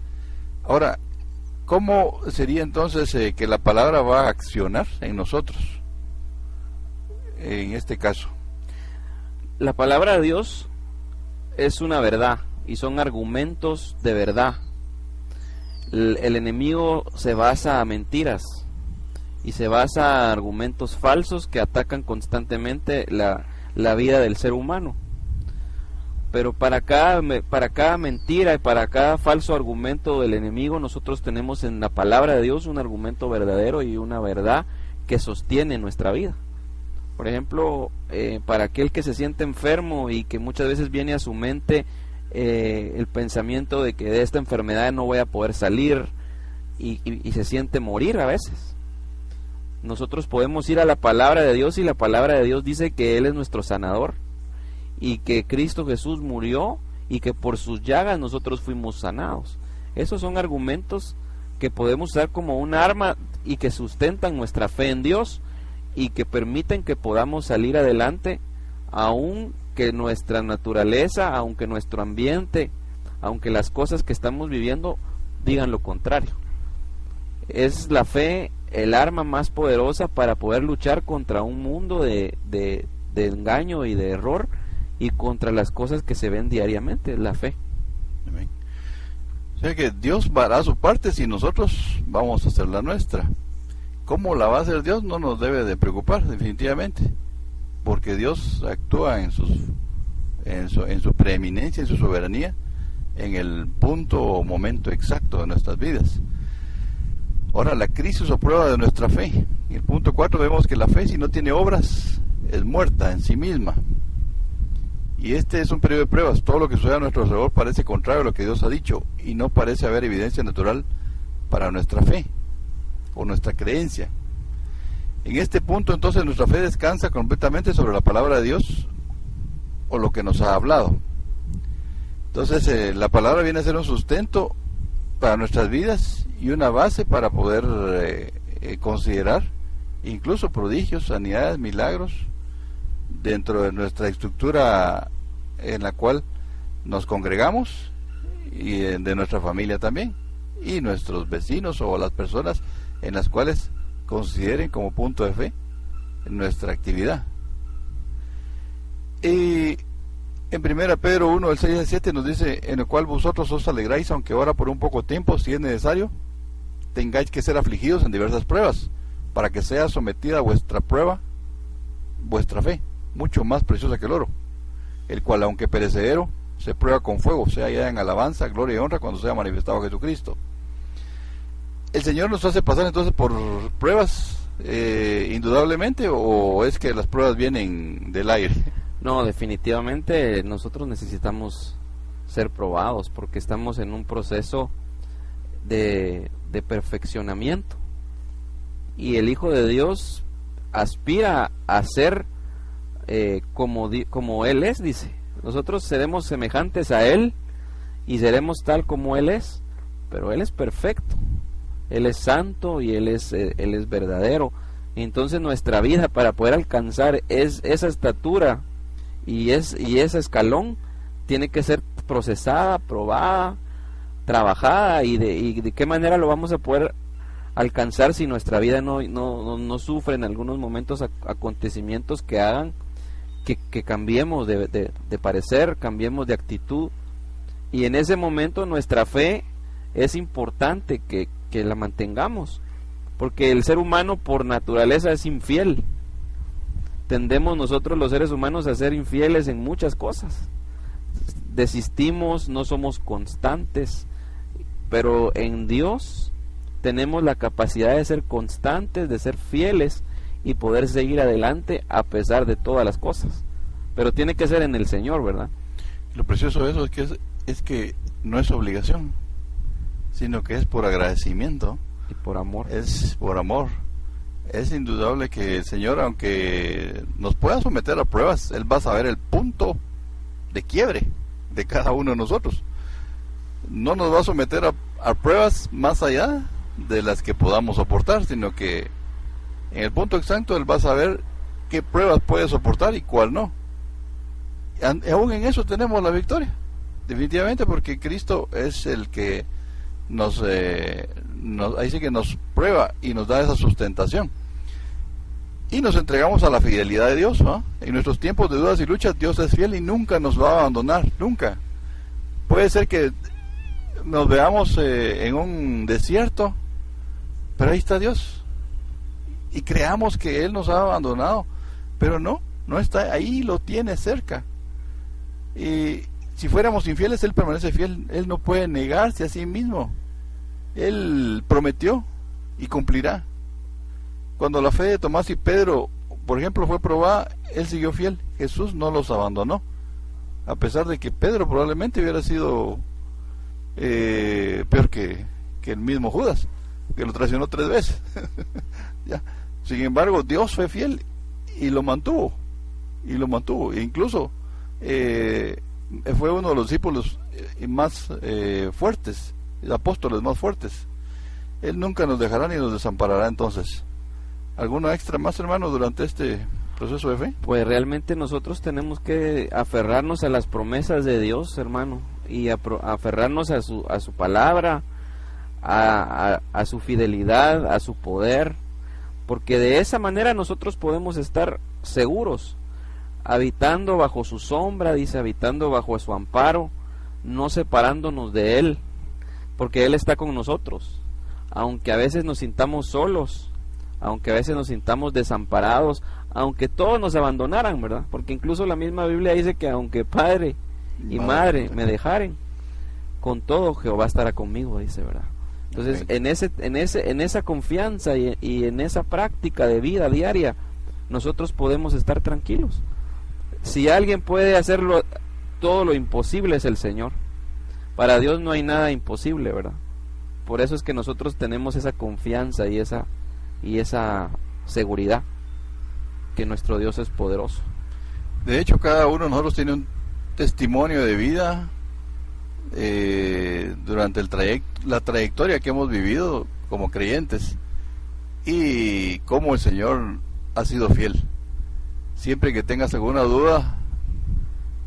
Ahora, ¿cómo sería entonces que la palabra va a accionar en nosotros? En este caso, la palabra de Dios es una verdad y son argumentos de verdad. El enemigo se basa a mentiras y se basa a argumentos falsos que atacan constantemente la vida del ser humano. Pero para cada mentira y para cada falso argumento del enemigo, nosotros tenemos en la palabra de Dios un argumento verdadero y una verdad que sostiene nuestra vida. Por ejemplo, para aquel que se siente enfermo y que muchas veces viene a su mente el pensamiento de que de esta enfermedad no voy a poder salir y se siente morir a veces. Nosotros podemos ir a la palabra de Dios y la palabra de Dios dice que Él es nuestro sanador y que Cristo Jesús murió y que por sus llagas nosotros fuimos sanados. Esos son argumentos que podemos usar como un arma y que sustentan nuestra fe en Dios y que permiten que podamos salir adelante, aun que nuestra naturaleza, aunque nuestro ambiente, aunque las cosas que estamos viviendo digan lo contrario. Es la fe el arma más poderosa para poder luchar contra un mundo de engaño y de error y contra las cosas que se ven diariamente, la fe. Amén. O sea que Dios hará su parte si nosotros vamos a hacer la nuestra. ¿Cómo la va a hacer Dios? No nos debe de preocupar, definitivamente, porque Dios actúa en su preeminencia, en su soberanía, en el punto o momento exacto de nuestras vidas. Ahora, la crisis o prueba de nuestra fe. En el punto 4 vemos que la fe, si no tiene obras, es muerta en sí misma. Y este es un periodo de pruebas. Todo lo que sucede a nuestro alrededor parece contrario a lo que Dios ha dicho y no parece haber evidencia natural para nuestra fe o nuestra creencia. En este punto entonces nuestra fe descansa completamente sobre la palabra de Dios o lo que nos ha hablado. Entonces la palabra viene a ser un sustento para nuestras vidas y una base para poder considerar incluso prodigios, sanidades, milagros dentro de nuestra estructura en la cual nos congregamos y de nuestra familia también, y nuestros vecinos o las personas en las cuales consideren como punto de fe en nuestra actividad. Y en 1 Pedro 1, el 6 al 7 nos dice: en el cual vosotros os alegráis, aunque ahora por un poco tiempo, si es necesario, tengáis que ser afligidos en diversas pruebas, para que sea sometida a vuestra prueba vuestra fe, mucho más preciosa que el oro, el cual, aunque perecedero, se prueba con fuego, sea ya en alabanza, gloria y honra cuando sea manifestado Jesucristo. ¿El Señor nos hace pasar entonces por pruebas indudablemente, o es que las pruebas vienen del aire? No, definitivamente nosotros necesitamos ser probados porque estamos en un proceso de perfeccionamiento y el Hijo de Dios aspira a ser como Él es, dice. Nosotros seremos semejantes a Él y seremos tal como Él es, pero Él es perfecto, Él es santo y Él es verdadero. Entonces nuestra vida, para poder alcanzar esa estatura y ese escalón, tiene que ser procesada, probada, trabajada. Y de qué manera lo vamos a poder alcanzar si nuestra vida no sufre en algunos momentos acontecimientos que hagan que cambiemos de parecer, cambiemos de actitud. Y en ese momento nuestra fe es importante que la mantengamos, porque el ser humano por naturaleza es infiel. Tendemos nosotros los seres humanos a ser infieles en muchas cosas. Desistimos, no somos constantes, pero en Dios tenemos la capacidad de ser constantes, de ser fieles y poder seguir adelante a pesar de todas las cosas. Pero tiene que ser en el Señor, ¿verdad? Lo precioso de eso es que no es obligación, sino que es por agradecimiento y por amor. Es por amor. Es indudable que el Señor, aunque nos pueda someter a pruebas, Él va a saber el punto de quiebre de cada uno de nosotros. No nos va a someter a pruebas más allá de las que podamos soportar, sino que en el punto exacto Él va a saber qué pruebas puede soportar y cuál no. Aún en eso tenemos la victoria, definitivamente, porque Cristo es el que ahí sí que nos prueba y nos da esa sustentación. Y nos entregamos a la fidelidad de Dios, ¿no? En nuestros tiempos de dudas y luchas, Dios es fiel y nunca nos va a abandonar, nunca. Puede ser que nos veamos en un desierto, pero ahí está Dios. Y creamos que Él nos ha abandonado, pero no está ahí, lo tiene cerca. Y si fuéramos infieles, Él permanece fiel. Él no puede negarse a sí mismo. Él prometió y cumplirá. Cuando la fe de Tomás y Pedro, por ejemplo, fue probada, Él siguió fiel. Jesús no los abandonó, a pesar de que Pedro probablemente hubiera sido peor que el mismo Judas, que lo traicionó 3 veces. ¿Ya? Sin embargo, Dios fue fiel y lo mantuvo. E incluso fue uno de los discípulos más fuertes, apóstoles más fuertes. Él nunca nos dejará ni nos desamparará. Entonces, ¿alguno extra más, hermano, durante este proceso de fe? Pues realmente nosotros tenemos que aferrarnos a las promesas de Dios, hermano, y aferrarnos a su palabra, a su fidelidad, a su poder, porque de esa manera nosotros podemos estar seguros, habitando bajo su sombra, dice, habitando bajo su amparo, no separándonos de Él, porque Él está con nosotros, aunque a veces nos sintamos solos, aunque a veces nos sintamos desamparados, aunque todos nos abandonaran, ¿verdad? Porque incluso la misma Biblia dice que aunque padre y madre me dejaren, con todo Jehová estará conmigo, dice, ¿verdad? Entonces, okay, en esa confianza y en esa práctica de vida diaria, nosotros podemos estar tranquilos. Si alguien puede hacerlo, todo lo imposible es el Señor. Para Dios no hay nada imposible, ¿verdad? Por eso es que nosotros tenemos esa confianza y esa seguridad que nuestro Dios es poderoso. De hecho, cada uno de nosotros tiene un testimonio de vida durante la trayectoria que hemos vivido como creyentes, y cómo el Señor ha sido fiel. Siempre que tengas alguna duda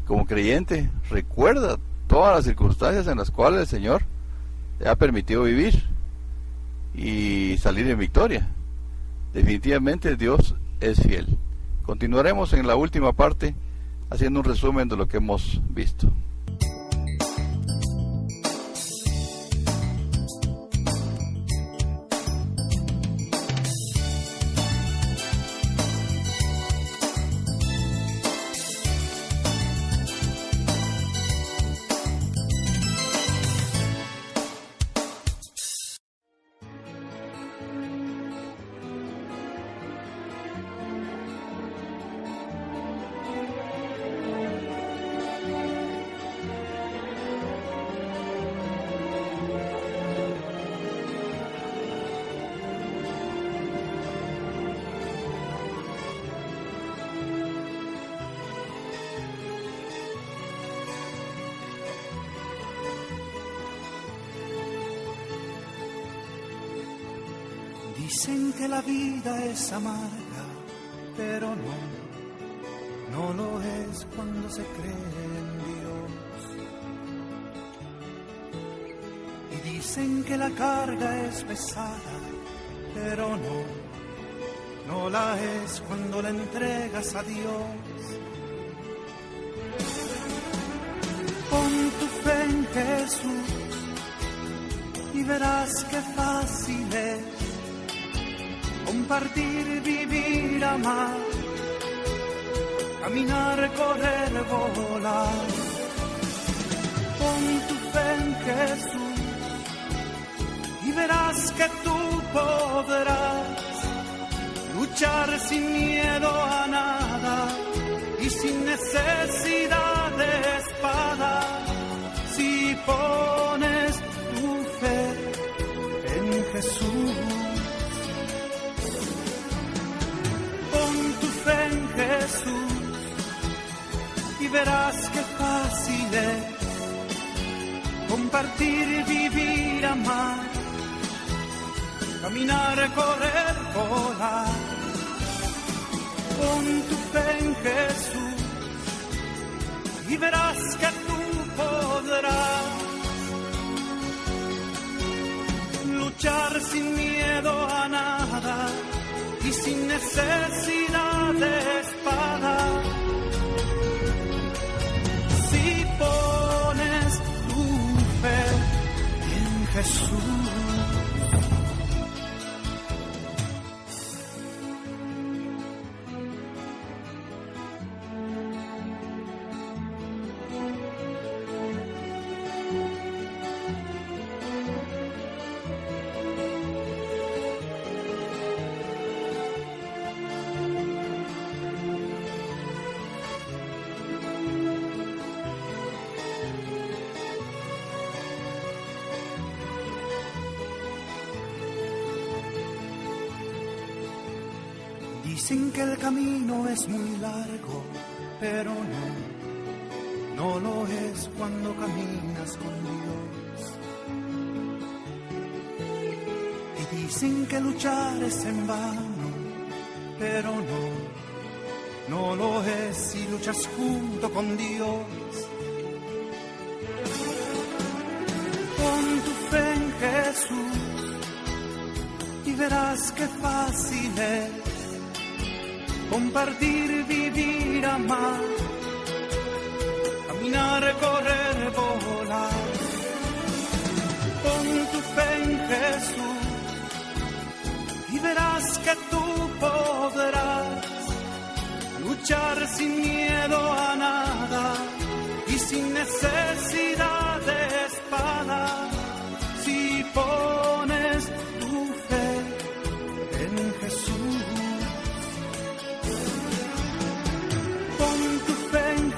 como creyente, recuerda todas las circunstancias en las cuales el Señor te ha permitido vivir y salir en victoria. Definitivamente Dios es fiel. Continuaremos en la última parte haciendo un resumen de lo que hemos visto. Dicen que la vida es amarga, pero no lo es cuando se cree en Dios. Y dicen que la carga es pesada, pero no la es cuando la entregas a Dios. Pon tu fe en Jesús y verás qué fácil es compartir, vivir, amar, caminar, correr, volar. Pon tu fe en Jesús y verás que tú podrás luchar sin miedo a nada y sin necesidad de espada. Si pones tu fe en Jesús, en Jesús y verás qué fácil es compartir, vivir, amar, caminar, correr, volar. Pon tu fe en Jesús y verás que tú podrás luchar sin miedo a nada y sin necesidad de espada. Si pones tu fe en Jesús. Dicen que el camino es muy largo, pero no lo es cuando caminas con Dios. Y dicen que luchar es en vano, pero no lo es si luchas junto con Dios. Pon tu fe en Jesús y verás qué fácil es compartir, vivir, amar, caminar, correr, volar. Pon tu fe en Jesús y verás que tú podrás luchar sin miedo a nada y sin necesidad de espada. Si pones tu fe en Jesús.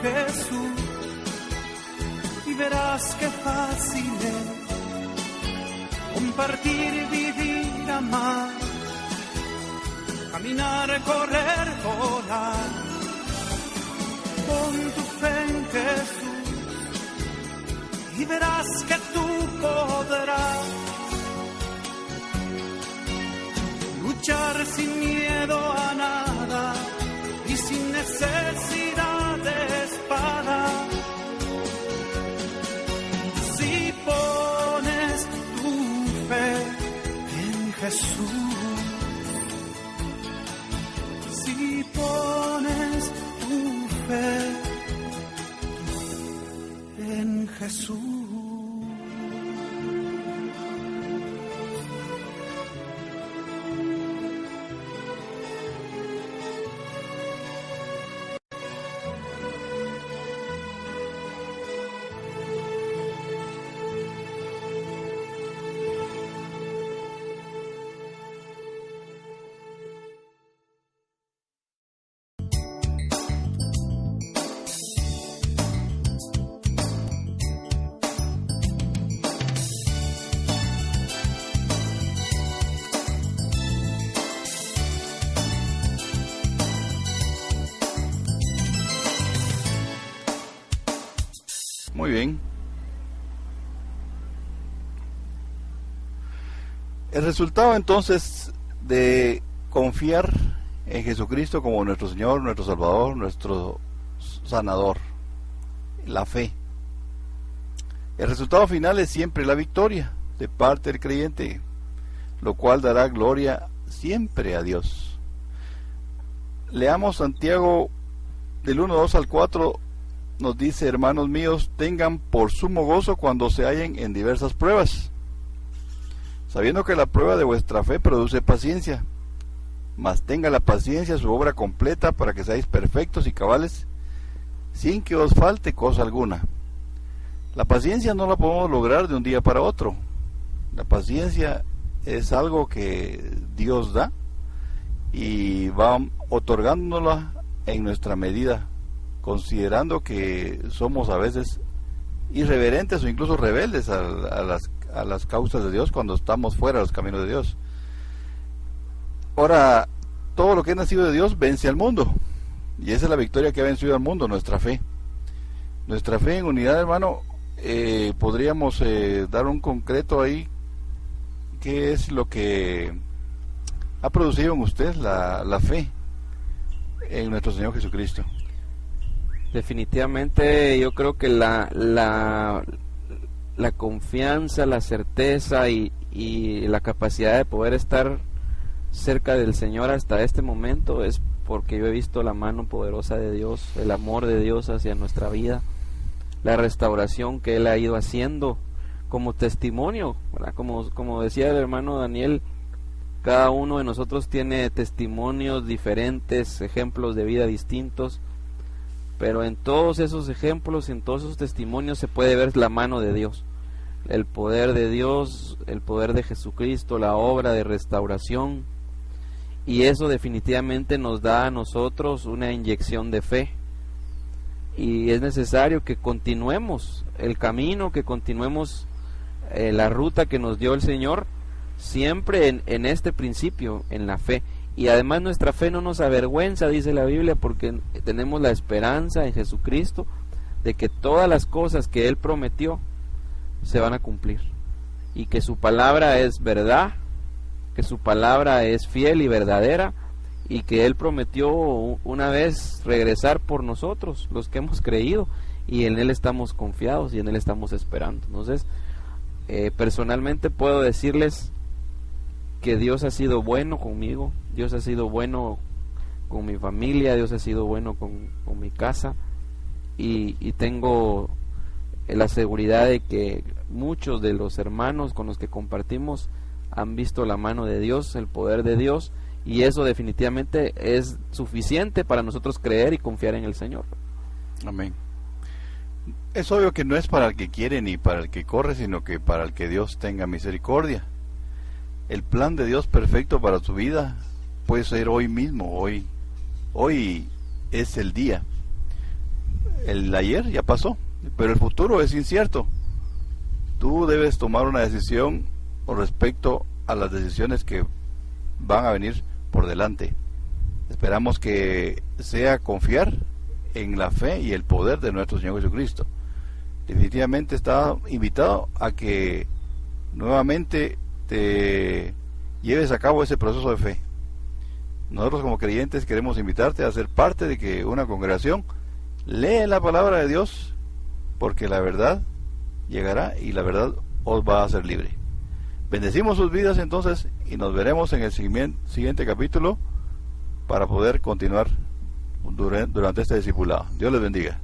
Jesús y verás qué fácil es compartir, vivir, amar, caminar, correr, volar. Pon tu fe en Jesús y verás que tú podrás luchar sin miedo a nada y sin necesidad de espada. Si pones tu fe en Jesús, si pones tu fe en Jesús. Muy bien. El resultado entonces de confiar en Jesucristo como nuestro Señor, nuestro Salvador, nuestro Sanador, la fe. El resultado final es siempre la victoria de parte del creyente, lo cual dará gloria siempre a Dios. Leamos Santiago del 1:2 al 4. Nos dice: hermanos míos, tengan por sumo gozo cuando se hallen en diversas pruebas, sabiendo que la prueba de vuestra fe produce paciencia. Mas tenga la paciencia su obra completa, para que seáis perfectos y cabales, sin que os falte cosa alguna. La paciencia no la podemos lograr de un día para otro. La paciencia es algo que Dios da y va otorgándola en nuestra medida, considerando que somos a veces irreverentes o incluso rebeldes a las causas de Dios cuando estamos fuera de los caminos de Dios. Ahora, todo lo que es nacido de Dios vence al mundo, y esa es la victoria que ha vencido al mundo, nuestra fe. Nuestra fe en unidad, hermano. Podríamos dar un concreto ahí. ¿Qué es lo que ha producido en usted la fe? en nuestro Señor Jesucristo. Definitivamente yo creo que la confianza, la certeza y la capacidad de poder estar cerca del Señor hasta este momento es porque yo he visto la mano poderosa de Dios, el amor de Dios hacia nuestra vida, la restauración que Él ha ido haciendo como testimonio, ¿verdad? Como decía el hermano Daniel, cada uno de nosotros tiene testimonios diferentes, ejemplos de vida distintos, pero en todos esos ejemplos, en todos esos testimonios se puede ver la mano de Dios, el poder de Dios, el poder de Jesucristo, la obra de restauración, y eso definitivamente nos da a nosotros una inyección de fe, y es necesario que continuemos el camino, que continuemos la ruta que nos dio el Señor, siempre en este principio, en la fe. Y además nuestra fe no nos avergüenza, dice la Biblia, porque tenemos la esperanza en Jesucristo de que todas las cosas que Él prometió se van a cumplir, y que su palabra es verdad, que su palabra es fiel y verdadera, y que Él prometió una vez regresar por nosotros, los que hemos creído, y en Él estamos confiados y en Él estamos esperando. Entonces, personalmente puedo decirles que Dios ha sido bueno conmigo, Dios ha sido bueno con mi familia, Dios ha sido bueno con mi casa, y tengo la seguridad de que muchos de los hermanos con los que compartimos han visto la mano de Dios, el poder de Dios, y eso definitivamente es suficiente para nosotros creer y confiar en el Señor. Amén. Es obvio que no es para el que quiere ni para el que corre, sino que para el que Dios tenga misericordia. El plan de Dios perfecto para tu vida puede ser hoy mismo, hoy es el día. El ayer ya pasó, pero el futuro es incierto. Tú debes tomar una decisión con respecto a las decisiones que van a venir por delante. Esperamos que sea confiar en la fe y el poder de nuestro Señor Jesucristo. Definitivamente está invitado a que nuevamente te lleves a cabo ese proceso de fe. Nosotros como creyentes queremos invitarte a ser parte de que una congregación lee la palabra de Dios, porque la verdad llegará y la verdad os va a hacer libre. Bendecimos sus vidas entonces, y nos veremos en el siguiente capítulo para poder continuar durante este discipulado. Dios les bendiga.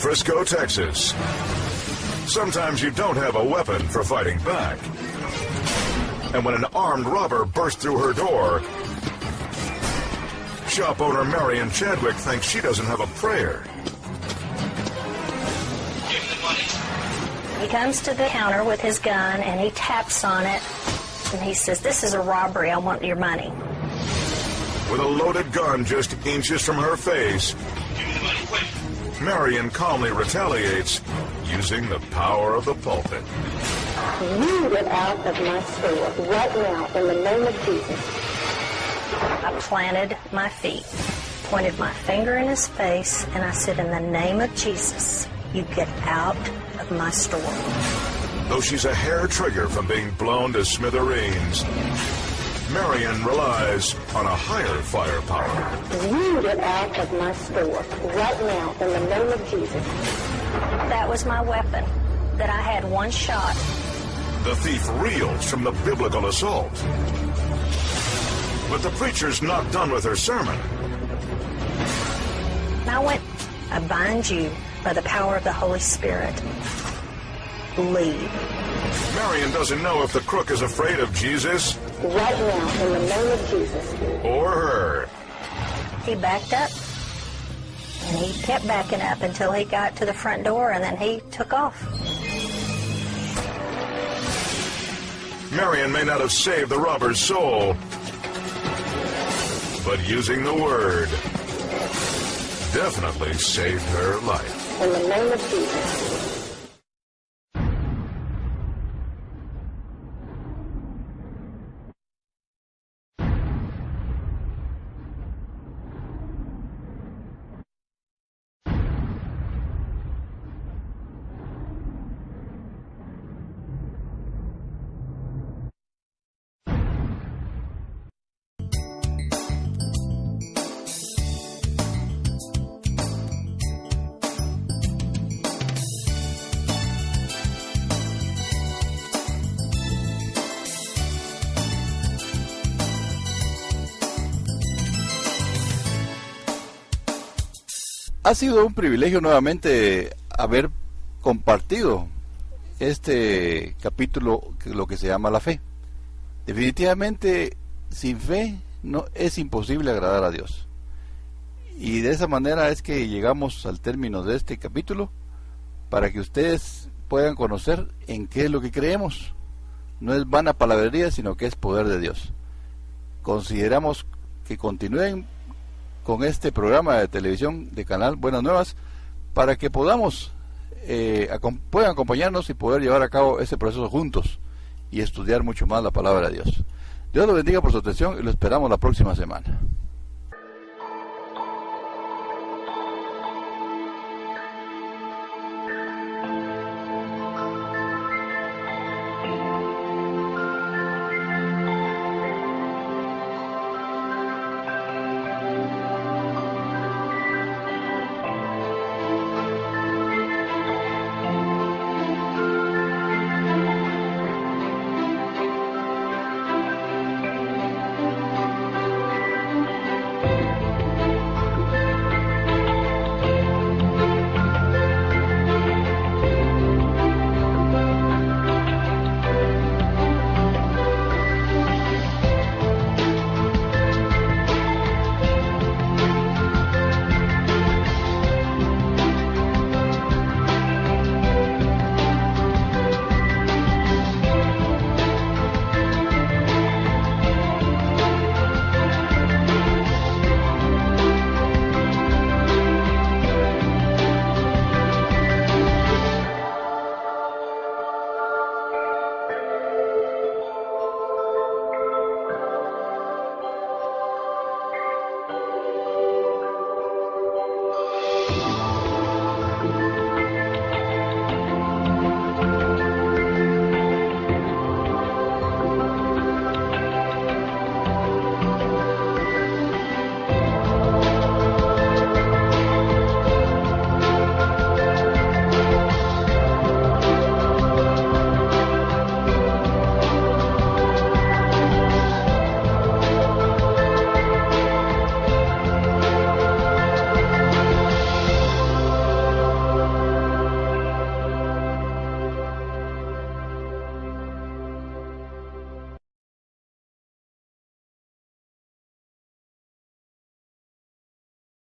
Frisco, Texas. Sometimes you don't have a weapon for fighting back. And when an armed robber bursts through her door, shop owner Marion Chadwick thinks she doesn't have a prayer. He comes to the counter with his gun and he taps on it and he says, "This is a robbery, I want your money." With a loaded gun just inches from her face, Marion calmly retaliates using the power of the pulpit. You get out of my store right now in the name of Jesus. I planted my feet, pointed my finger in his face, and I said, "In the name of Jesus, you get out of my store." Though she's a hair trigger from being blown to smithereens, Marion relies on a higher firepower. You get out of my store right now in the name of Jesus. That was my weapon, that I had one shot. The thief reels from the biblical assault. But the preacher's not done with her sermon. I bind you by the power of the Holy Spirit. Leave. Marion doesn't know if the crook is afraid of Jesus. Right now, in the name of Jesus. Or her. He backed up. And he kept backing up until he got to the front door, and then he took off. Marion may not have saved the robber's soul, but using the word definitely saved her life. In the name of Jesus. Ha sido un privilegio nuevamente haber compartido este capítulo, lo que se llama la fe. Definitivamente, sin fe no es imposible agradar a Dios. Y de esa manera es que llegamos al término de este capítulo, para que ustedes puedan conocer en qué es lo que creemos. No es vana palabrería, sino que es poder de Dios. Consideramos que continúen con este programa de televisión de Canal Buenas Nuevas, para que podamos puedan acompañarnos y poder llevar a cabo ese proceso juntos y estudiar mucho más la palabra de Dios. Dios lo bendiga por su atención y lo esperamos la próxima semana.